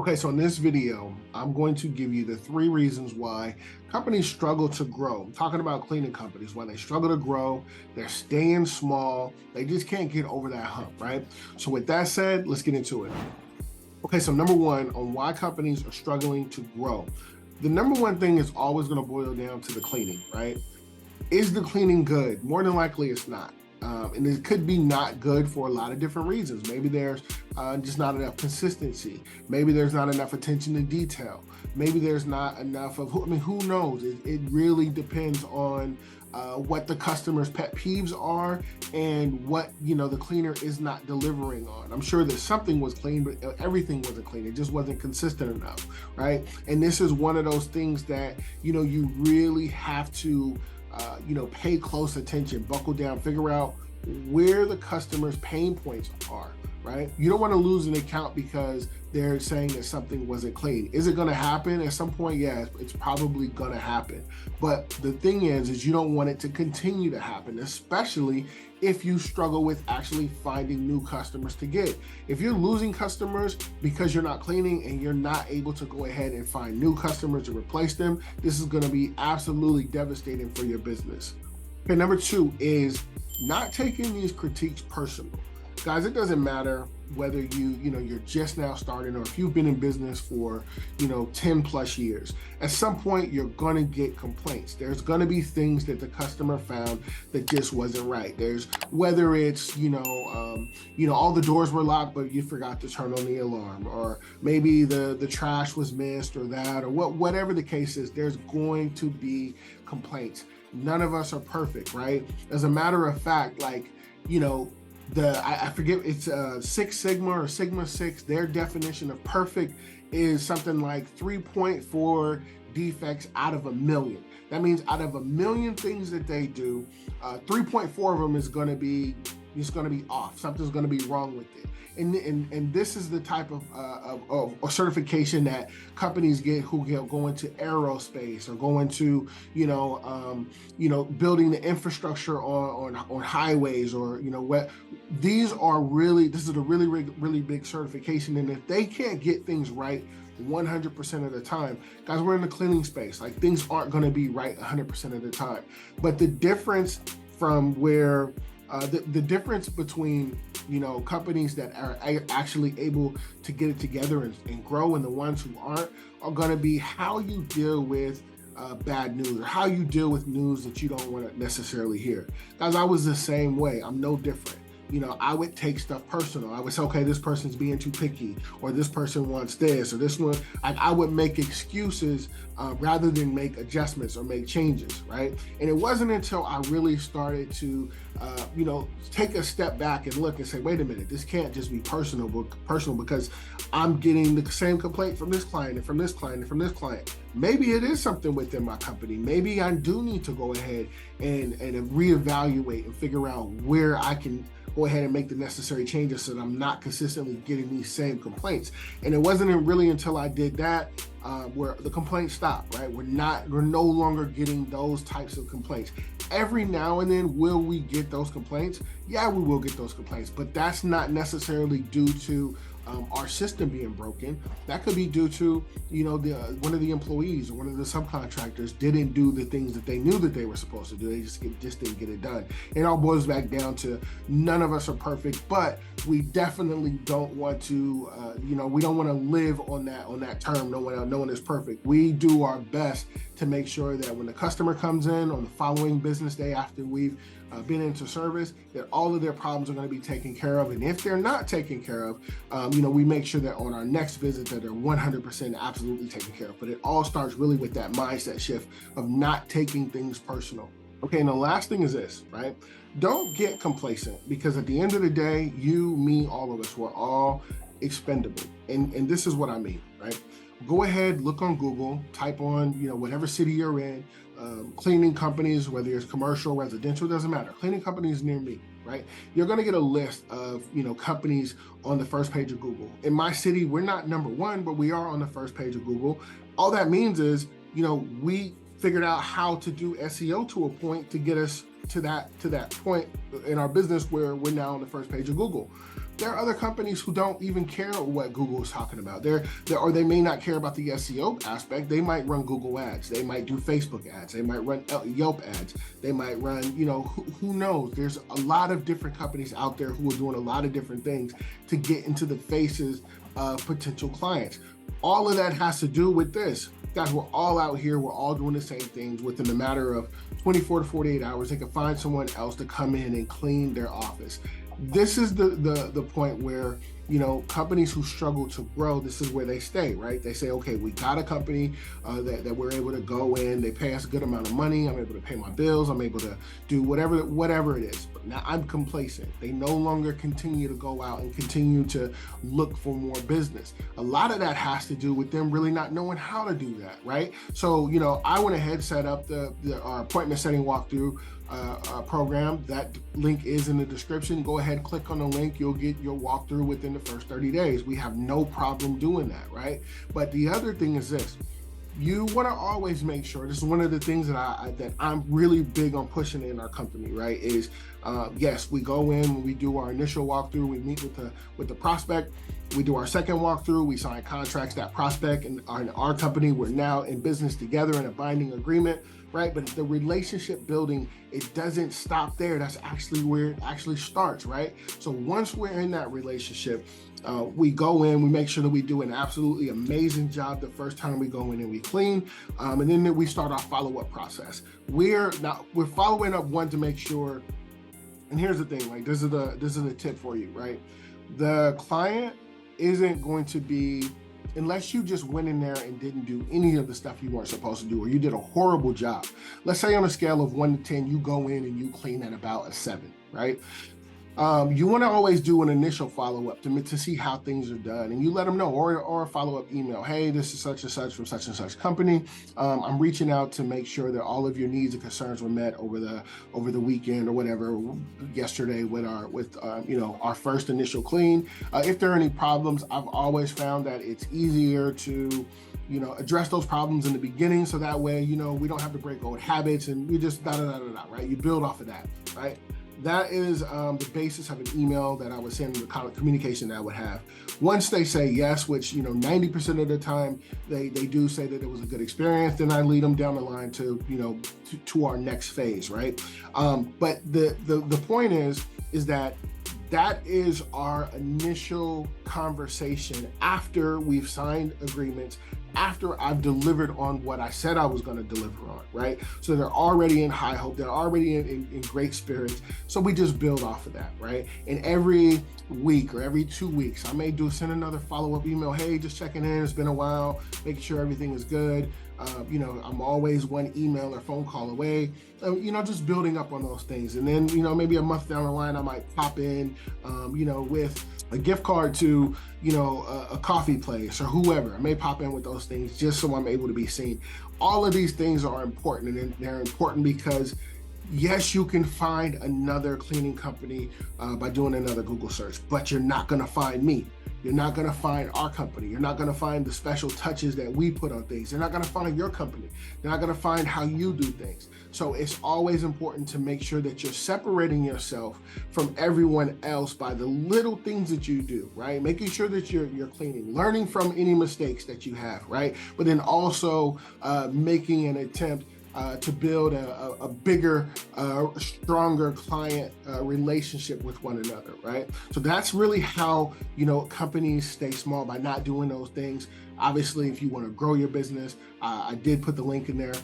Okay, so in this video, I'm going to give you the 3 reasons why companies struggle to grow. I'm talking about cleaning companies, why they struggle to grow, they're staying small, they just can't get over that hump, right? So with that said, let's get into it. Okay, so number one on why companies are struggling to grow. The number one thing is always going to boil down to the cleaning, right? Is the cleaning good? More than likely it's not. And it could be not good for a lot of different reasons. Maybe there's just not enough consistency. Maybe there's not enough attention to detail. Maybe there's not enough of, who knows? It really depends on what the customer's pet peeves are and what, the cleaner is not delivering on. I'm sure that something was clean, but everything wasn't clean. It just wasn't consistent enough, right? And this is one of those things that, you really have to pay close attention, buckle down, figure out where the customer's pain points are, right? You don't want to lose an account because they're saying that something wasn't clean. Is it going to happen at some point? Yeah, it's probably going to happen. But the thing is you don't want it to continue to happen, especially if you struggle with actually finding new customers to get. If you're losing customers because you're not cleaning and you're not able to go ahead and find new customers to replace them, this is going to be absolutely devastating for your business. Okay, number 2 is not taking these critiques personal. Guys, it doesn't matter whether you're just now starting or if you've been in business for 10 plus years. At some point you're going to get complaints. There's going to be things that the customer found that just wasn't right. There's whether it's all the doors were locked but you forgot to turn on the alarm, or maybe the trash was missed, or that, or whatever the case is. There's going to be complaints. None of us are perfect, right? As a matter of fact, I forget, it's Six Sigma or Sigma 6, their definition of perfect is something like 3.4 defects out of a million. That means out of a million things that they do, 3.4 of them is going to be off. Something's going to be wrong with it. And this is the type of certification that companies get who go into aerospace or go into building the infrastructure on highways, or this is a really big certification. And if they can't get things right 100% of the time, guys, we're in the cleaning space. Like, things aren't going to be right 100% of the time. But the difference from where the difference between companies that are actually able to get it together and grow, and the ones who aren't, are going to be how you deal with bad news, or how you deal with news that you don't want to necessarily hear. Guys, I was the same way. I'm no different. I would take stuff personal. I would say, okay, this person's being too picky, or this person wants this, or this one. I would make excuses rather than make adjustments or make changes, right? And it wasn't until I really started to, take a step back and look and say, wait a minute, this can't just be personal because I'm getting the same complaint from this client and from this client and from this client. Maybe it is something within my company. Maybe I do need to go ahead and reevaluate and figure out where I can go ahead and make the necessary changes so that I'm not consistently getting these same complaints. And it wasn't really until I did that where the complaints stopped, right? We're no longer getting those types of complaints. Every now and then, will we get those complaints? Yeah, we will get those complaints, but that's not necessarily due to our system being broken. That could be due to, one of the employees or one of the subcontractors didn't do the things that they knew that they were supposed to do. They just didn't get it done. It all boils back down to none of us are perfect, but we definitely don't want to, we don't want to live on that term. No one is perfect. We do our best to make sure that when the customer comes in on the following business day after we've been into service, that all of their problems are going to be taken care of. And if they're not taken care of, we make sure that on our next visit that they're 100% absolutely taken care of. But it all starts really with that mindset shift of not taking things personal. Okay, and the last thing is this, right? Don't get complacent, because at the end of the day, you, me, all of us, we're all expendable. And this is what I mean, right? Go ahead, look on Google, type on, whatever city you're in, cleaning companies, whether it's commercial, residential, doesn't matter. Cleaning companies near me, right? You're going to get a list of, companies on the first page of Google. In my city, we're not number one, but we are on the first page of Google. All that means is, we figured out how to do SEO to a point to get us to that point in our business where we're now on the first page of Google. there are other companies who don't even care what Google is talking about. Or they may not care about the SEO aspect. They might run Google ads. They might do Facebook ads. They might run Yelp ads. They might run, who knows? There's a lot of different companies out there who are doing a lot of different things to get into the faces of potential clients. All of that has to do with this. Guys, we're all out here. We're all doing the same things. Within a matter of 24 to 48 hours, they can find someone else to come in and clean their office. This is the point where, companies who struggle to grow, this is where they stay, right? They say, okay, we got a company that we're able to go in. They pay us a good amount of money. I'm able to pay my bills. I'm able to do whatever it is. But now I'm complacent. They no longer continue to go out and continue to look for more business. A lot of that has to do with them really not knowing how to do that, right? So, I went ahead, set up our appointment setting walkthrough program. That link is in the description. Go ahead, click on the link. You'll get your walkthrough within the first 30 days. We have no problem doing that, right? But the other thing is this. You want to always make sure, this is one of the things that I'm really big on pushing in our company, right? Is yes, we go in, we do our initial walkthrough, we meet with the prospect, we do our second walkthrough, we sign contracts, that prospect and our company, we're now in business together in a binding agreement, right? But the relationship building, it doesn't stop there. That's actually where it actually starts, right? So once we're in that relationship, we go in, we make sure that we do an absolutely amazing job the first time we go in and we clean, and then we start our follow-up process. We're following up one to make sure, and here's the thing, like this is a tip for you, right? The client isn't going to be, unless you just went in there and didn't do any of the stuff you weren't supposed to do, or you did a horrible job. Let's say on a scale of 1 to 10, you go in and you clean at about a 7, right? You want to always do an initial follow-up to see how things are done, and you let them know, or a follow-up email. Hey, this is such and such from such and such company. I'm reaching out to make sure that all of your needs and concerns were met over the weekend or whatever, yesterday with our first initial clean. If there are any problems, I've always found that it's easier to address those problems in the beginning, so that way we don't have to break old habits, and we just right? You build off of that, right? That is the basis of an email that I would send, the kind of communication that I would have. Once they say yes, which 90% of the time they do say that it was a good experience, then I lead them down the line to to our next phase, right? But the point is that is our initial conversation after we've signed agreements, after I've delivered on what I said I was going to deliver on, right? So they're already in high hope, they're already in great spirits. So we just build off of that, right? And every week or every 2 weeks, I may send another follow-up email. Hey, just checking in, it's been a while, making sure everything is good. I'm always one email or phone call away, just building up on those things. And then, maybe a month down the line, I might pop in, with a gift card to, a coffee place or whoever. I may pop in with those things just so I'm able to be seen. All of these things are important, and they're important because yes, you can find another cleaning company by doing another Google search, but you're not going to find me. You're not going to find our company. You're not going to find the special touches that we put on things. You're not going to find your company. You're not going to find how you do things. So it's always important to make sure that you're separating yourself from everyone else by the little things that you do, right? Making sure that you're cleaning, learning from any mistakes that you have, right? But then also making an attempt to build a bigger, stronger client relationship with one another, right? So that's really how, companies stay small, by not doing those things. Obviously, if you want to grow your business, I did put the link in there.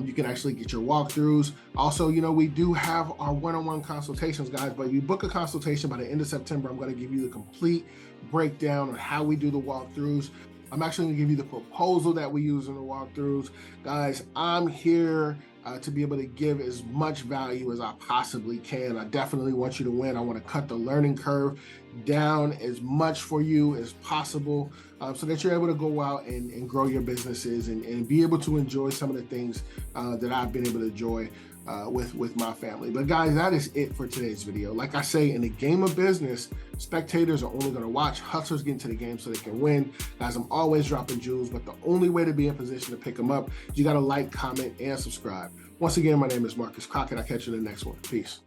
You can actually get your walkthroughs. Also, we do have our one-on-one consultations, guys, but if you book a consultation by the end of September, I'm going to give you the complete breakdown on how we do the walkthroughs. I'm actually going to give you the proposal that we use in the walkthroughs. Guys, I'm here to be able to give as much value as I possibly can. I definitely want you to win. I want to cut the learning curve down as much for you as possible, so that you're able to go out and grow your businesses and be able to enjoy some of the things that I've been able to enjoy with my family. But guys, that is it for today's video. Like I say, in the game of business, spectators are only going to watch, hustlers get into the game so they can win. Guys, I'm always dropping jewels, but the only way to be in position to pick them up, you got to like, comment, and subscribe. Once again, my name is Marcus Crockett. I'll catch you in the next one. Peace.